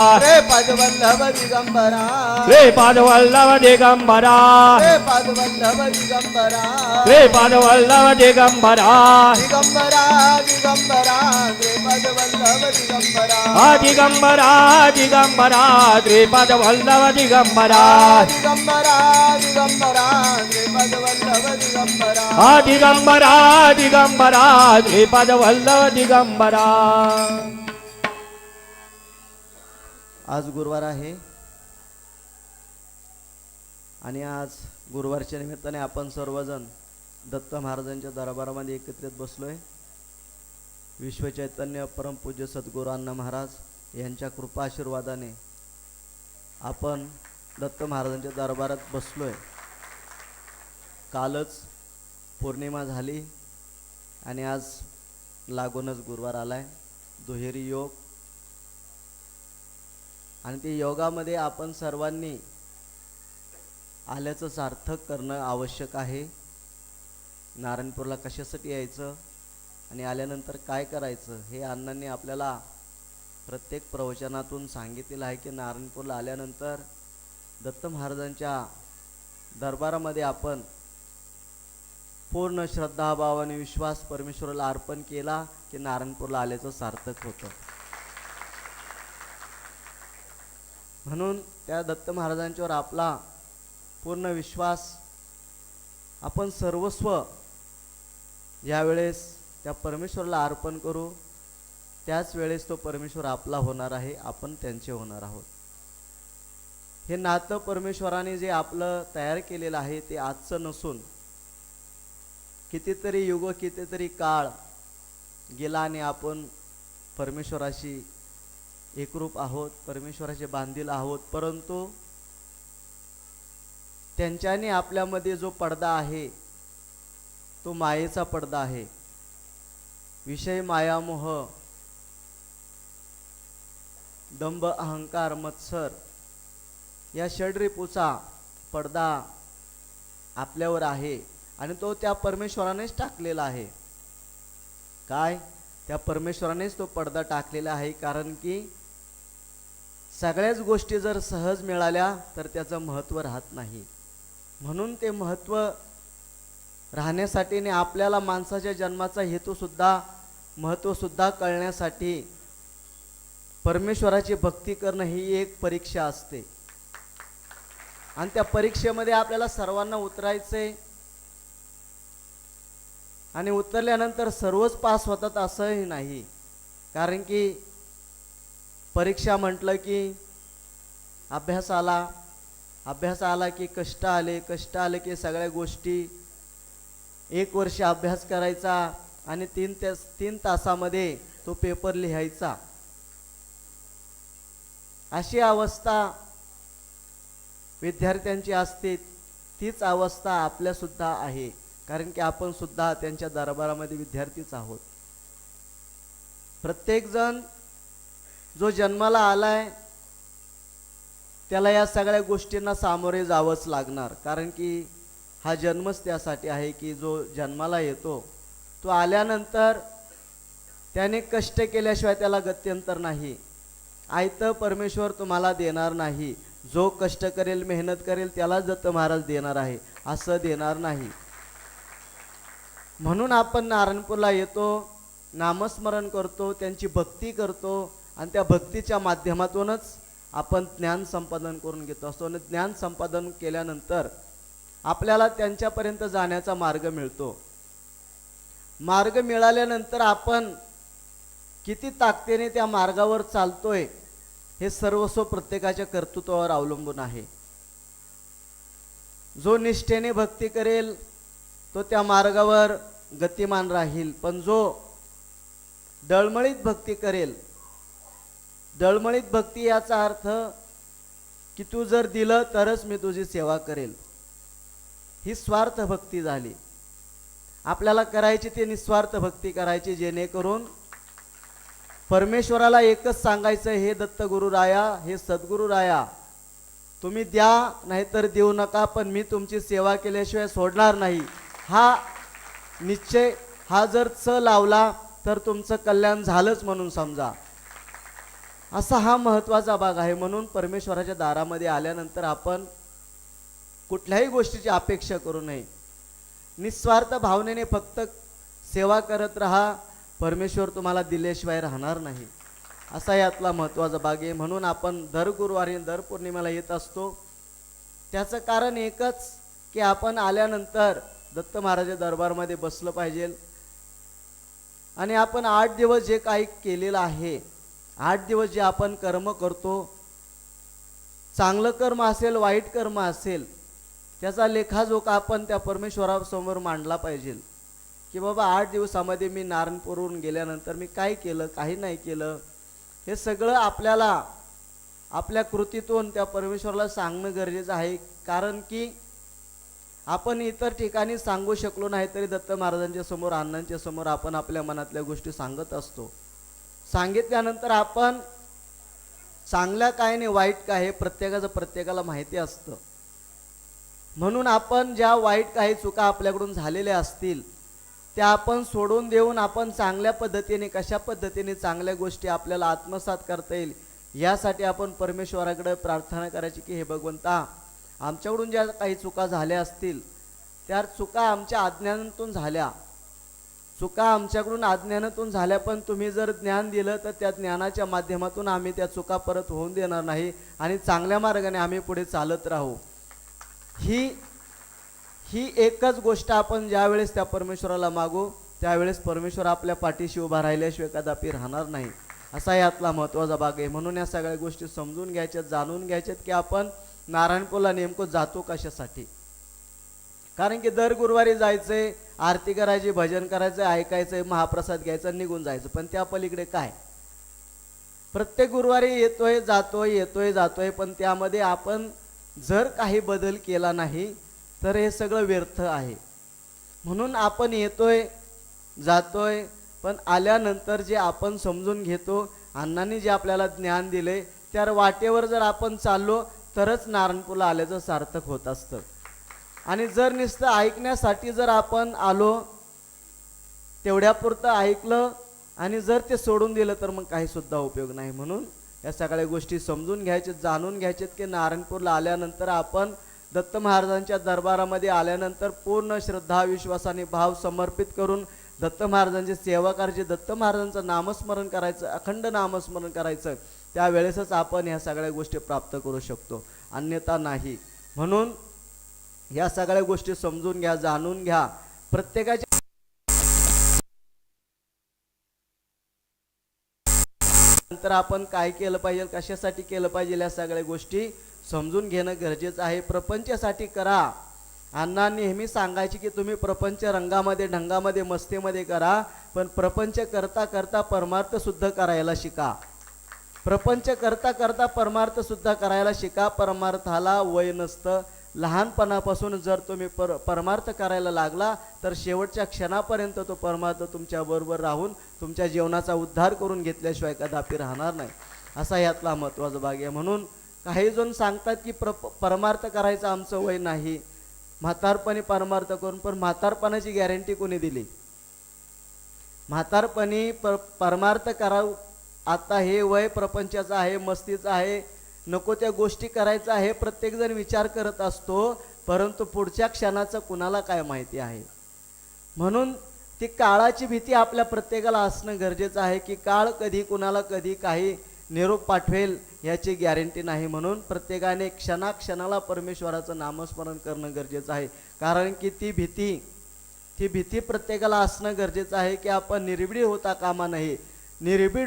श्रीपादवल्लभ दिगंबरा श्रीपादवल्लभ दिगंबरा श्रीपादवल्लभ दिगंबरा श्रीपादवल्लभ दिगंबरा दिगंबरा दिगंबरा श्रीपादवल्लभ दिगंबरा दिगंबरा दिगंबरा श्रीपादवल्लभ दिगंबरा दिगंबरा दिगंबरा श्रीपादवल्लभ दिगंबरा दिगंबरा दिगंबरा श्रीपादवल्लभ दिगंबरा. आज गुरुवार आहे आणि आज गुरुवारच्या निमित्ताने आपण सर्वजण दत्त महाराजांच्या दरबारामध्ये एकत्रित बसलोय. विश्वचैतन्य परमपूज्य सद्गुरू अण्णा महाराज यांच्या कृपा आशीर्वादाने आपण दत्त महाराजांच्या दरबारात बसलोय. कालच पौर्णिमा झाली आणि आज लागूनच गुरुवार आलाय, दुहेरी योग. आणि ते योगामध्ये आपण सर्वांनी आल्याचं सार्थक करणं आवश्यक आहे. नारायणपूरला कशासाठी यायचं आणि आल्यानंतर काय करायचं हे अण्णांनी आपल्याला प्रत्येक प्रवचनातून सांगितलेलं आहे की नारायणपूरला आल्यानंतर दत्त महाराजांच्या दरबारामध्ये आपण पूर्ण श्रद्धाभाव आणि विश्वास परमेश्वराला अर्पण केला की नारायणपूरला आल्याचं सार्थक होतं. म्हणून त्या दत्त महाराजांच्यावर आपला पूर्ण विश्वास, आपण सर्वस्व यावेळेस त्या परमेश्वराला अर्पण करू. त्याच वेळेस तो परमेश्वर आपला होणार आहे, आपण त्यांचे होणार आहोत. हे नातं परमेश्वराने जे आपलं तयार केलेलं आहे ते आजचं नसून कितीतरी युग, कितीतरी काळ गेला आणि आपण परमेश्वराशी एकरूप आहोत, परमेश्वराचे बांधील आहोत. परंतु त्यांच्याने आपल्यामध्ये जो पडदा आहे तो मायेचा पडदा आहे. विषय, मायामोह, दंभ, अहंकार, मत्सर या षड्रिपूचा पडदा आपल्यावर आहे आणि तो त्या परमेश्वरानेच टाकलेला आहे. काय? त्या परमेश्वरानेच तो पडदा टाकलेला आहे. कारण की सगळ्याच गोष्टी जर सहज मिळाल्या तर त्याचं महत्त्व राहत नाही. म्हणून ते महत्त्व राहण्यासाठी आणि आपल्याला माणसाच्या जन्माचा हेतूसुद्धा, महत्त्वसुद्धा कळण्यासाठी परमेश्वराची भक्ती करणं ही एक परीक्षा असते. आणि त्या परीक्षेमध्ये आपल्याला सर्वांना उतरायचे आणि उतरल्यानंतर सर्वच पास होतात असंही नाही. कारण की परीक्षा म्हटलं की अभ्यास आला की कष्ट आले की सगळ्या गोष्टी. एक वर्ष अभ्यास करायचा आणि 3 तासामध्ये तो पेपर लिहायचा, अशी अवस्था विद्यार्थ्यांची असते. तीच अवस्था आपल्यासुद्धा आहे. कारण की आपण सुद्धा त्यांच्या दरबारामध्ये विद्यार्थीच आहोत. प्रत्येकजण जो जन्माला आलाय त्याला या सगळ्या गोष्टींना सामोरे जावंच लागणार. कारण की हा जन्मच त्यासाठी आहे की जो जन्माला येतो तो आल्यानंतर त्याने कष्ट केल्याशिवाय त्याला गत्यंतर नाही. आयतं परमेश्वर तुम्हाला देणार नाही. जो कष्ट करेल, मेहनत करेल त्यालाच दत्त महाराज देणार आहे, असं देणार नाही. म्हणून आपण नारायणपूरला येतो, नामस्मरण करतो, त्यांची भक्ती करतो आणि त्या भक्तीच्या माध्यमातूनच आपण ज्ञान संपादन करून घेतो असतो. आणि ज्ञान संपादन केल्यानंतर आपल्याला त्यांच्यापर्यंत जाण्याचा मार्ग मिळतो. मार्ग मिळाल्यानंतर आपण किती ताकदीने त्या मार्गावर चालतोय हे सर्वस्व प्रत्येकाच्या कर्तृत्वावर अवलंबून आहे. जो निष्ठेने भक्ती करेल तो त्या मार्गावर गतिमान राहील. पण जो डळमळीत भक्ती करेल, डळमळीत भक्ती याचा अर्थ की तू जर दिलं तरच मी तुझी सेवा करेल, ही स्वार्थ भक्ती झाली. आपल्याला करायची ती निस्वार्थ भक्ती करायची, जेणेकरून परमेश्वराला एकच सांगायचं, हे दत्त गुरुराया, हे सद्गुरु राया, तुम्ही द्या नाहीतर देऊ नका, पण मी तुमची सेवा केल्याशिवाय सोडणार नाही. हा निश्चय, हा जर च लावला तर तुमचं कल्याण झालंच म्हणून समजा. असा हा महत्त्वाचा भाग आहे. म्हणून परमेश्वराच्या दारामध्ये आल्यानंतर आपण कुठल्याही गोष्टीची अपेक्षा करू नये. निस्वार्थ भावनेने फक्त सेवा करत राहा. परमेश्वर तुम्हाला दिल्याशिवाय राहणार नाही. असा यातला महत्त्वाचा भाग आहे. म्हणून आपण दर गुरुवारी दर पौर्णिमेला येत असतो. त्याचं कारण एकच की आपण आल्यानंतर दत्त महाराज दरबारमध्ये बसलं पाहिजे आणि आपण 8 दिवस जे काही केलेलं आहे, 8 दिवस जे आपण कर्म करतो, चांगलं कर्म असेल वाईट कर्म असेल, त्याचा लेखाजोखा आपण त्या परमेश्वरासमोर मांडला पाहिजे की बाबा 8 दिवसामध्ये मी नारायणपूरहून गेल्यानंतर मी काय केलं, काही नाही केलं, हे सगळं आपल्याला आपल्या कृतीतून त्या परमेश्वराला सांगणं गरजेचं आहे. कारण की आपण इतर ठिकाणी सांगू शकलो नाही तरी दत्त महाराजांच्या समोर, अण्णांच्या समोर आपण आपल्या मनातल्या गोष्टी सांगत असतो. सांगितल्यानंतर आपण चांगल्या काय आणि वाईट काय हे प्रत्येकाला माहिती असतं. म्हणून आपण ज्या वाईट काही चुका आपल्याकडून झालेल्या असतील त्या आपण सोडून देऊन आपण चांगल्या पद्धतीने, कशा पद्धतीने चांगल्या गोष्टी आपल्याला आत्मसात करता येईल यासाठी आपण परमेश्वराकडे प्रार्थना करायची की हे भगवंता, आमच्याकडून ज्या काही चुका झाल्या असतील त्या चुका आमच्या अज्ञानातून झाल्या, चुका आमच्याकडून अज्ञानातून झाल्या, पण तुम्ही जर ज्ञान दिलं तर त्या ज्ञानाच्या माध्यमातून आम्ही त्या चुका परत होऊन देणार नाही आणि चांगल्या मार्गाने आम्ही पुढे चालत राहू. ही एकच गोष्ट आपण ज्यावेळेस त्या परमेश्वराला मागू त्यावेळेस परमेश्वर आपल्या पाठीशी उभा राहिल्याशिवाय कदापि राहणार नाही. असा यातला महत्त्वाचा भाग आहे. म्हणून या सगळ्या गोष्टी समजून घ्यायच्यात, जाणून घ्यायच्यात की आपण नारायणपूरला नेमकं जातो कशासाठी. कारण की दर गुरुवारी जायचंय, आरती करायची, भजन करायचं, ऐकायचंय, महाप्रसाद घ्यायचा, निघून जायचं, पण त्या पलीकडे काय? प्रत्येक गुरुवारी येतोय जातोय, पण त्यामध्ये आपण जर काही बदल केला नाही तर हे सगळं व्यर्थ आहे. म्हणून आपण येतोय जातोय, पण आल्यानंतर जे आपण समजून घेतो, अण्णांनी जे आपल्याला ज्ञान दिले त्या वाटेवर जर आपण चाललो तरच नारायणपूरला आल्याचं सार्थक होत असतं. आणि जर नुसतं ऐकण्यासाठी जर आपण आलो, तेवढ्यापुरतं ऐकलं आणि जर ते सोडून दिलं तर मग काही सुद्धा उपयोग नाही. म्हणून या सगळ्या गोष्टी समजून घ्यायचे, जाणून घ्यायचे की नारायणपूरला आल्यानंतर आपण दत्त महाराजांच्या दरबारामध्ये आल्यानंतर पूर्ण श्रद्धा, विश्वासाने, भाव समर्पित करून दत्त महाराजांची सेवा करायची, दत्त महाराजांचं नामस्मरण करायचं, अखंड नामस्मरण करायचं. त्यावेळेसच आपण ह्या सगळ्या गोष्टी प्राप्त करू शकतो, अन्यथा नाही. म्हणून ह्या सगळ्या गोष्टी समजून घ्या, जाणून घ्या. प्रत्येकाच्या नंतर आपण काय केलं पाहिजे, कशासाठी केलं पाहिजे, या सगळ्या गोष्टी समजून घेणं गरजेचं आहे. प्रपंचासाठी करा. अण्णा नेहमी सांगायची की तुम्ही प्रपंच रंगामध्ये, ढंगामध्ये, मस्तीमध्ये करा, पण प्रपंच करता करता परमार्थ सुद्धा करायला शिका. प्रपंच करता करता परमार्थ सुद्धा करायला शिका. परमार्थाला वय नसतं. लहानपणापासून जर तुम्ही परमार्थ करायला लागला तर शेवटच्या क्षणापर्यंत तो परमार्थ तुमच्या बरोबर राहून तुमच्या जीवनाचा उद्धार करून घेतल्याशिवाय कदापि राहणार नाही. असा यातला महत्त्वाचा भाग आहे. म्हणून काही जण सांगतात की परमार्थ करायचं आमचं वय नाही, म्हातारपणी परमार्थ करून, पण म्हातारपणाची गॅरंटी कोणी दिली? म्हातारपणी परमार्थ करावं. आता हे वय प्रपंचाचं आहे, मस्तीचं आहे, नको त्या गोष्टी करायचं आहे, प्रत्येकजण विचार करत असतो, परंतु पुढच्या क्षणाचं कुणाला काय माहिती आहे. म्हणून ती काळाची भीती आपल्या प्रत्येकाला असणं गरजेचं आहे की काळ कधी कुणाला कधी काही निरोप पाठवेल याची गॅरंटी नाही. म्हणून प्रत्येकाने क्षणाक्षणाला परमेश्वराचं नामस्मरण करणं गरजेचं आहे. कारण की ती भीती प्रत्येकाला असणं गरजेचं आहे की आपण निर्भीड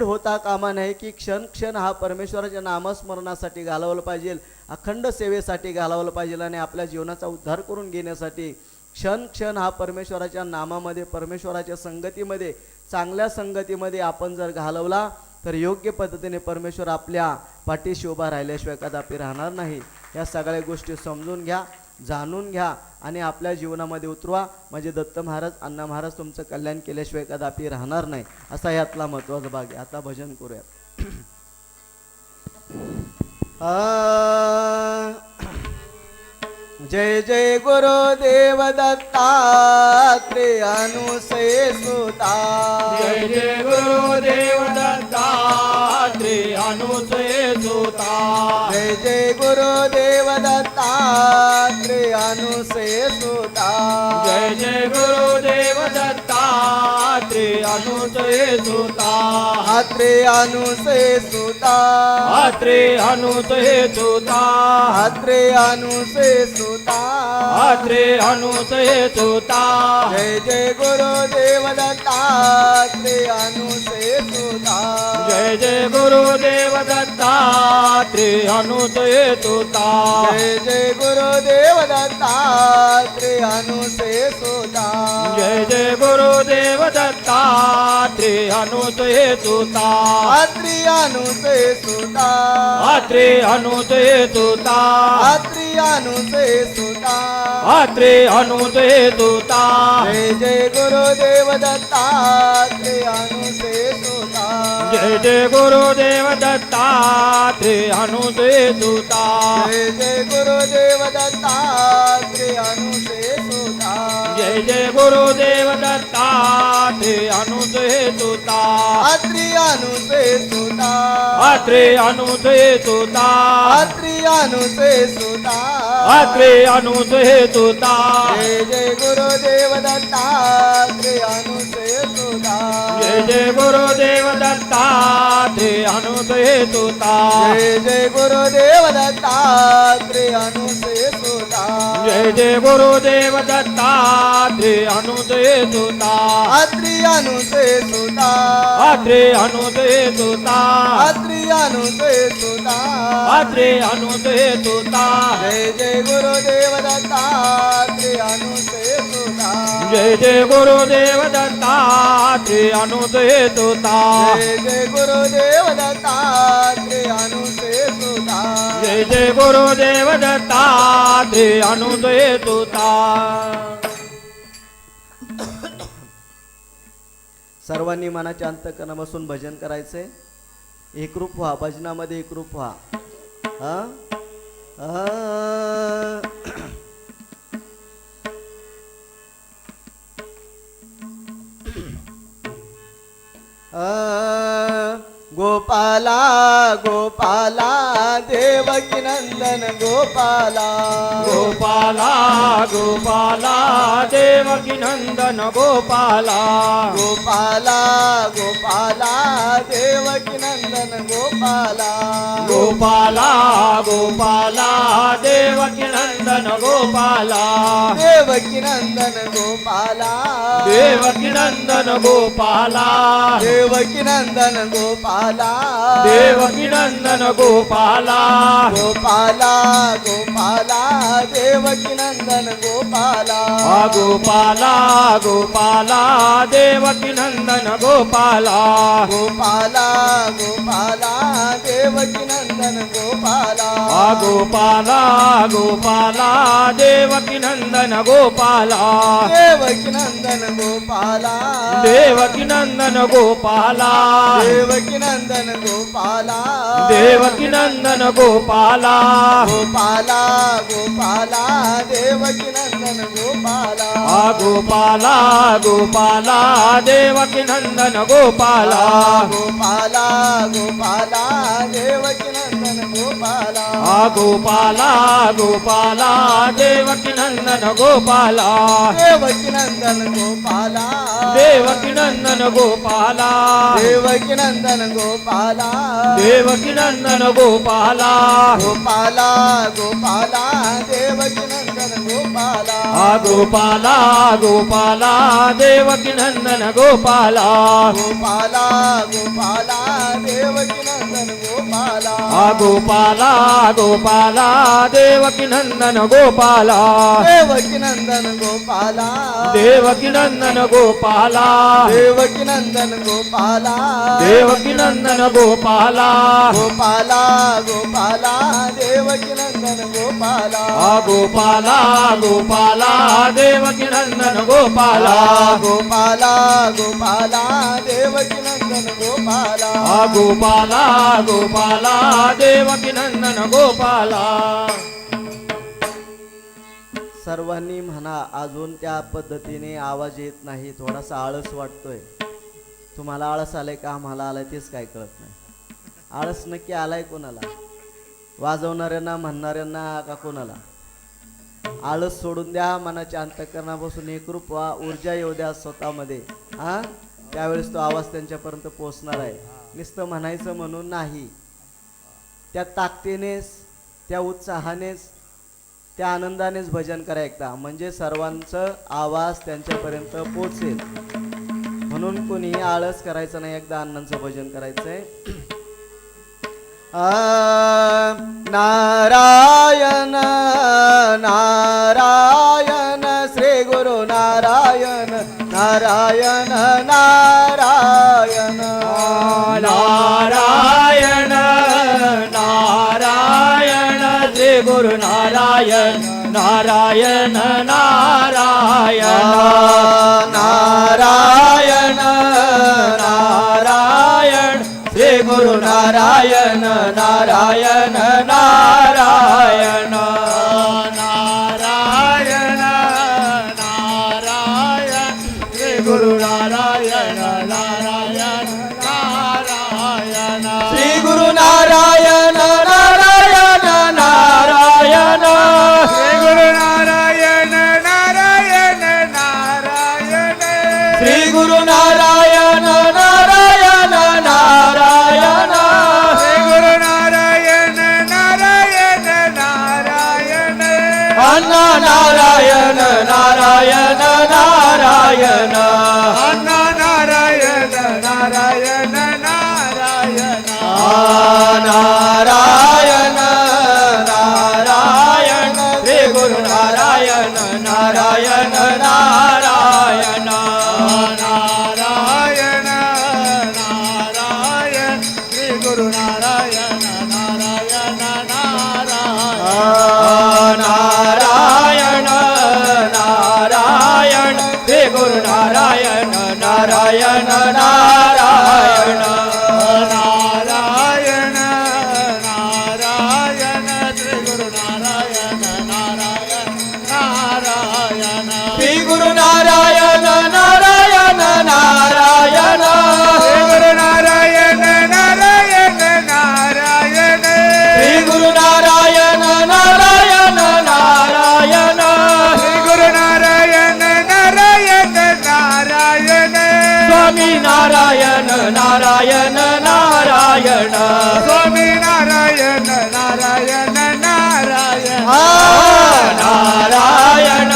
होता कामा नये की क्षण हा परमेश्वराच्या नामस्मरणासाठी घालवलं पाहिजे, अखंड सेवेसाठी घालवलं पाहिजे आणि आपल्या जीवनाचा उद्धार करून घेण्यासाठी क्षण हा परमेश्वराच्या नामामध्ये, परमेश्वराच्या संगतीमध्ये, चांगल्या संगतीमध्ये आपण जर घालवला तर योग्य पद्धतीने परमेश्वर आपल्या पाठीशी उभा राहिल्याशिवाय कदापि राहणार नाही. या सगळ्या गोष्टी समजून घ्या, जाणून घ्या आणि आपल्या जीवनामध्ये उतरवा. म्हणजे दत्त महाराज, अण्णा महाराज तुमचं कल्याण केल्याशिवाय कदापि राहणार नाही. असा यातला महत्त्वाचा भाग आहे. आता भजन करूया. जय जय गुरुदेव दत्तात्रेय अनुसय सुता, जय जय गुरुदेव दत्ता त्रे अनुसये सुता जय जय गुरुदेव दत्तात्रेय अनुसे सुता जय जय गुरुदेव दत्तात्रेय अनुसये सुता अत्रे अनुसे सुता अत्रे अनुसये सुता अत्रे अनुसे सुता अत्रे अनुसये सुता जय जय गुरुदेव दत्तात्रेय अनुसे सुता जय जय गुरुदेव दत्तात्रेय अनुसये सुता जय जय गुरुदेव दत्तात्रेय अनुसे सुता जय जय गुरुदेव दत्तात्रेय अनुसये सुता अत्रि अनुसे सुता अत्रे अनुसये सुता अत्रि अनुसे सुता अत्रे अनुसये सुता जय जय गुरुदेव दत्तात्रेय अनुसे सुता जय जय गुरुदेव दत्तात्रेय अनुसये सुता जय जय गुरुदेव दत्तात्रेय अनुसे सुता जय जय गुरुदेव दत्तात्रेय अनुसये सुता अत्रि अनुसे सुता अत्रे अनुसये सुता अत्रि अनुसे सुता अत्रे अनुसये सुता जय जय गुरुदेव दत्तात्रेय अनुसे सुता जय जय गुरुदेव दत्तात्रेय अनुसये सुता जय जय गुरुदेव दत्तात्रेय अनुसे सुता जय जय गुरुदेव दत्तात्रेय अनुसये सुता अत्रि अनुसे सुता अत्रे अनुसये सुता अत्रि अनुसे सुता अत्रे अनुसये सुता जय जय गुरुदेव दत्तात्रेय अनुसे सुता जय जय गुरुदेव दत्तात्रेय अनुसये सुता जय जय गुरुदेव दत्तात्रेय अनुसे सुता जय जय गुरुदेव दत्तात्रेय अनुसये सुता सर्वांनी मनाच्या अंतकरणात बसून भजन करायचे एकरूप व्हा भजनामध्ये एकरूप व्हा हा? गोपाला गोपाला देवकी नंदन गोपाला गोपाला गोपाला देवकी नंदन गोपाला गोपाला गोपाला देवकी नंदन गोपाला गोपाला गोपाला देवकी नंदन गोपाला देवकी नंदन गोपाला देवकी नंदन गोपाला देवकी नंदन गोपाला देवकी नंदन गोपाला गोपाला गोपाला देवकी नंदन गोपाला गोपाला गोपाला देवकी नंदन गोपाला गोपाला गोपाला देवकी नंदन गोपाला गोपाला गोपाला देवकी नंदन गोपाला देवकी नंदन गोपाला देवकी नंदन गोपाला देवकी नंदन गोपाला देवकी नंदन गोपाला गोपाला गोपाला देवकी नंदन गोपाला गोपाला गोपाला देवकी नंदन गोपाला गोपाला गोपाला देवकी नंदन गोपाला गोपाला गोपाला देवकी नंदन गोपाला देवकी नंदन गोपाला देवकी नंदन गोपाला देवकी नंदन गोपाला देवकी नंदन गोपाला गोपाला गोपाला देवकी नंदन गोपाला गोपाला गोपाला देवकी नंदन गोपाला गोपाला गोपाला देवकी नंदन गोपाला गोपाला गोपाला देवकी नंदन गोपाला देवकी नंदन गोपाला देवकी नंदन गोपाला देवकी नंदन गोपाला देवकी नंदन गोपाला गोपाला गोपाला देवकी नंदन गोपाला गोपाला गोपाला देवकी नंदन गोपाला गोपाला गोपाला देवकी नंदन गोपाला गोपाला गोपाला देवकी नंदन गोपाला सर्वांनी म्हणा अजून त्या पद्धतीने आवाज येत नाही थोडासा आळस वाटतोय तुम्हाला आळस आलाय का आम्हाला आलाय तेच काय कळत नाही आळस नक्की आलाय कोणाला? वाजवणाऱ्यांना, म्हणणाऱ्यांना का कोणाला? आळस सोडून द्या, मनाच्या अंतःकरणापासून एकरूप व्हा, ऊर्जा येऊ द्या स्वतःमध्ये. हा, त्यावेळेस तो आवाज त्यांच्यापर्यंत पोहोचणार आहे. नुसतं म्हणायचं म्हणून नाही, त्या ताकदीनेच, त्या उत्साहानेच, त्या आनंदानेच भजन करा एकदा, म्हणजे सर्वांचा आवाज त्यांच्यापर्यंत पोहोचेल. म्हणून कोणीही आळस करायचं नाही, एकदा अण्णांचं भजन करायचंय. नारायण नारायण श्री गुरु नारायण नारायण नारायण नारायण नारायण श्री गुरु नारायण नारायण नारायण नारायण नारायण श्री गुरु नारायण नारायण नारायण नारायण नारायण श्री गुरु नारायण नारायण नारायण श्री गुरु नारायण नारायण नारायण श्री गुरु नारायण नारायण नारायण श्री गुरु नारायण नारायण नारायण श्री गुरु नारायण नारायण नारायण अण्णा नारायण नारायण नारायण अण्णा नारायण नारायण नारायण नारायण नारायण श्री गुरु नारायण नारायण नारायण नारायण नारायण श्री गुरु नारायण नारायण नारायण नारायण श्री गुरु नारायण नारायण नारायण नारायण नारायण श्री गुरु नारायण नारायण नारायण श्री गुरु नारायण नारायण नारायण श्री गुरु नारायण नारायण नारायण श्री गुरु नारायण नारायण नारायण श्री गुरु नारायण नारायण नारायण स्वामी नारायण नारायण नारायण स्वामी नारायण नारायण नारायण नारायण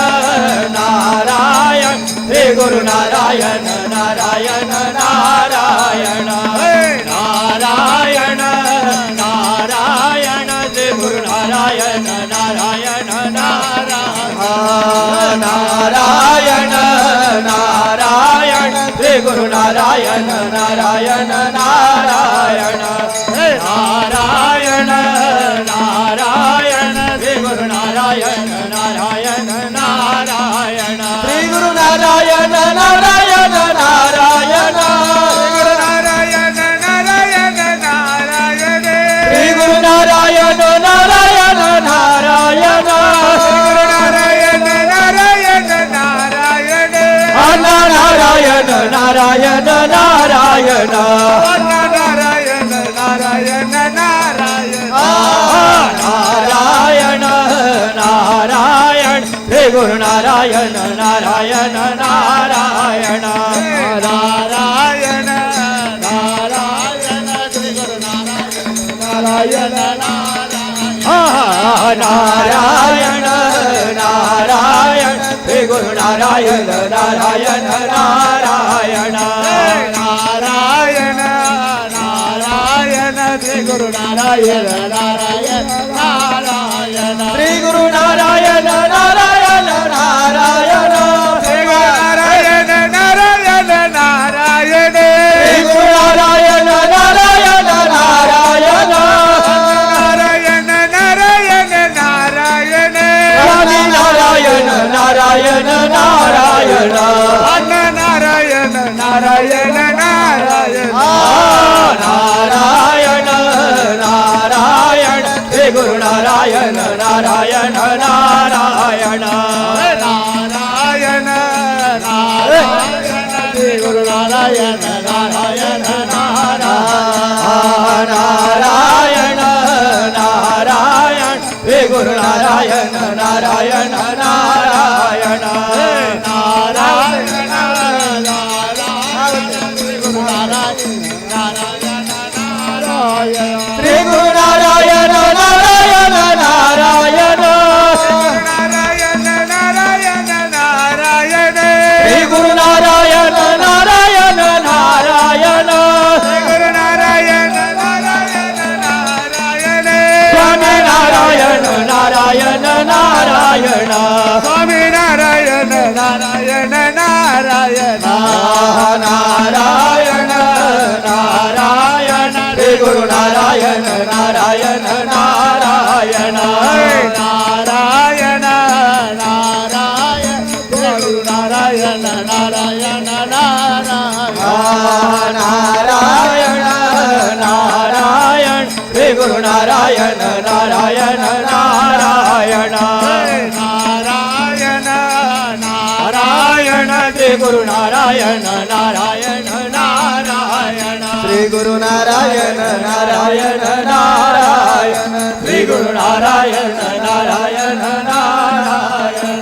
नारायण श्री गुरु नारायण नारायण नारायण नारायण नारायण श्री गुरु नारायण नारायण नारायण नारायण नारायण श्री गुरु नारायण नारायण नारायण नारायण नारायण श्री गुरु नारायण नारायण नारायण श्री गुरु नारायण नारायण नारायण नारायण नारायण नारायण श्री गुरु नारायण नारायण नारायण नारायण नारायण नारायण अण्णा नारायण नारायण नारायण नारायण नारायण नारायण नारायण नारायण श्री गुरु नारायण नारायण नारायण नारायण नारायण श्री गुरु नारायण नारायण नारायण श्री गुरु नारायण नारायण नारायण नारायण नारायण श्री गुरु नारायण नारायण नारायण श्री गुरु नारायण नारायण नारायण श्री गुरु नारायण नारायण नारायण श्री गुरु नारायण नारायण नारायण नारायण नारायण नारायण स्वामी नारायण नारायण नारायण अण्णा नारायण नारायण नारायण नारायण नारायण श्री गुरु नारायण नारायण नारायण नारायण नारायण श्री गुरु नारायण नारायण नारायण श्री गुरु नारायण नारायण नारायण नारायण श्री गुरु नारायण नारायण नारायण श्री गुरु नारायण नारायण नारायण नारायण नारायण नारायण श्री गुरु नारायण नारायण नारायण श्री गुरु नारायण नारायण नारायण स्वामी नारायण नारायण नारायण स्वामी नारायण नारायण नारायण नारायण नारायण श्री गुरु नारायण नारायण नारायण नारायण नारायण श्री गुरु नारायण नारायण नारायण नारायण श्री गुरु नारायण नारायण नारायण नारायण नारायण श्री गुरु नारायण नारायण नारायण श्री गुरु नारायण नारायण नारायण श्री गुरु नारायण नारायण नारायण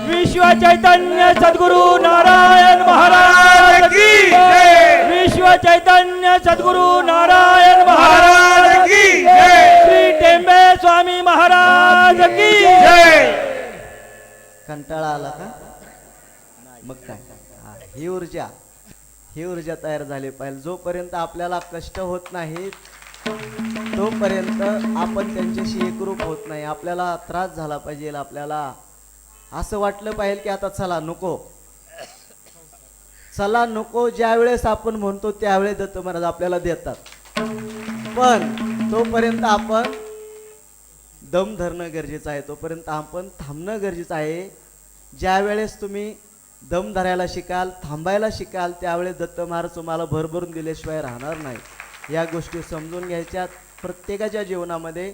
विश्व चैतन्य सद्गुरु नारायण महाराज की जय। विश्व चैतन्य सद्गुरु नारायण महाराज की जय। श्री टेंबे स्वामी महाराज की जय। कंटाळा आला का मग काय ही ऊर्जा तयार झाली पाहिजे. जोपर्यंत आपल्याला कष्ट होत नाहीत तोपर्यंत आपण त्यांच्याशी एकरूप होत नाही. आपल्याला त्रास झाला पाहिजे. आपल्याला असं वाटलं पाहिजे की आता चला नको ज्या वेळेस आपण म्हणतो त्यावेळेस दत्त महाराज आपल्याला देतात. पण तोपर्यंत आपण दम धरणं गरजेचं आहे. तोपर्यंत आपण थांबणं गरजेचं आहे. ज्या वेळेस तुम्ही दम धरायला शिकाल, थांबायला शिकाल, त्यावेळेस दत्त महाराज तुम्हाला भरभरून दिल्याशिवाय राहणार नाही. या गोष्टी समजून घ्यायच्यात. प्रत्येकाच्या जीवनामध्ये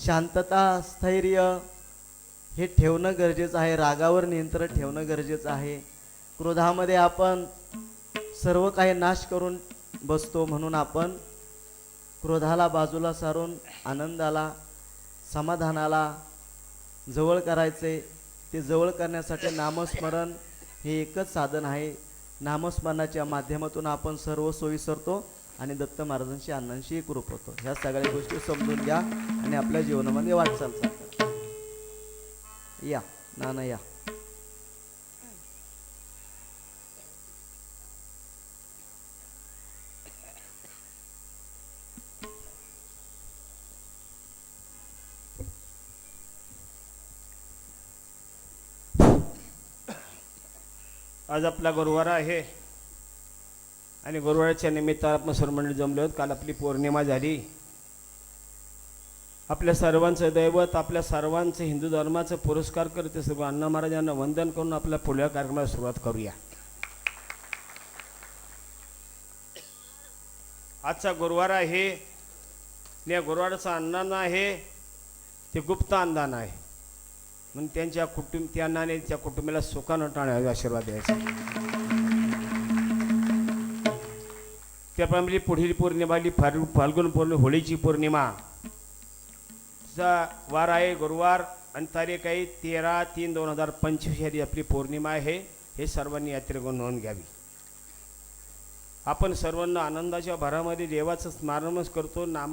शांतता, स्थैर्य हे ठेवणं गरजेचं आहे. रागावर नियंत्रण ठेवणं गरजेचं आहे. क्रोधामध्ये आपण सर्व काही नाश करून बसतो. म्हणून आपण क्रोधाला बाजूला सारून आनंदाला, समाधानाला जवळ करायचे. ते जवळ करण्यासाठी नामस्मरण हे एकच साधन आहे. नामस्मरणाच्या माध्यमातून आपण सर्व सोयी सरतो आणि दत्त महाराजांशी अण्णांशी एकरूप होतो. ह्या सगळ्या गोष्टी समजून घ्या आणि आपल्या जीवनामध्ये वाटचाल करा. या नाना या. आज आपला गुरुवार आहे आणि गुरुवारच्या निमित्तानं आपण सर्व मंडळी जमलो आहोत. काल आपली पौर्णिमा झाली. आपल्या सर्वांचं दैवत, आपल्या सर्वांचं हिंदू धर्माचं पुरस्कार करते सर्व अण्णा महाराजांना वंदन करून आपल्या पुढल्या कार्यक्रमाला सुरुवात करूया. आजचा गुरुवार आहे. या गुरुवारचा अन्नदान आहे ते गुप्त अन्नदान आहे. म्हणून त्यांच्या त्यांना आणि त्या कुटुंबाला सुखानं टाळण्याचा आशीर्वाद द्यायचा. त्याप्रमाणे पुढील पौर्णिमा आली फाल्गुन पौर्णिमा, होळीची पौर्णिमा वार आहे गुरुवार आणि तारीख आहे 13/3/2025 ही आपली पौर्णिमा आहे. हे सर्वांनी यात्रेकडून नोंद घ्यावी. आपण सर्वांना आनंदाच्या भरामध्ये देवाचं स्मरणच करतो. नामा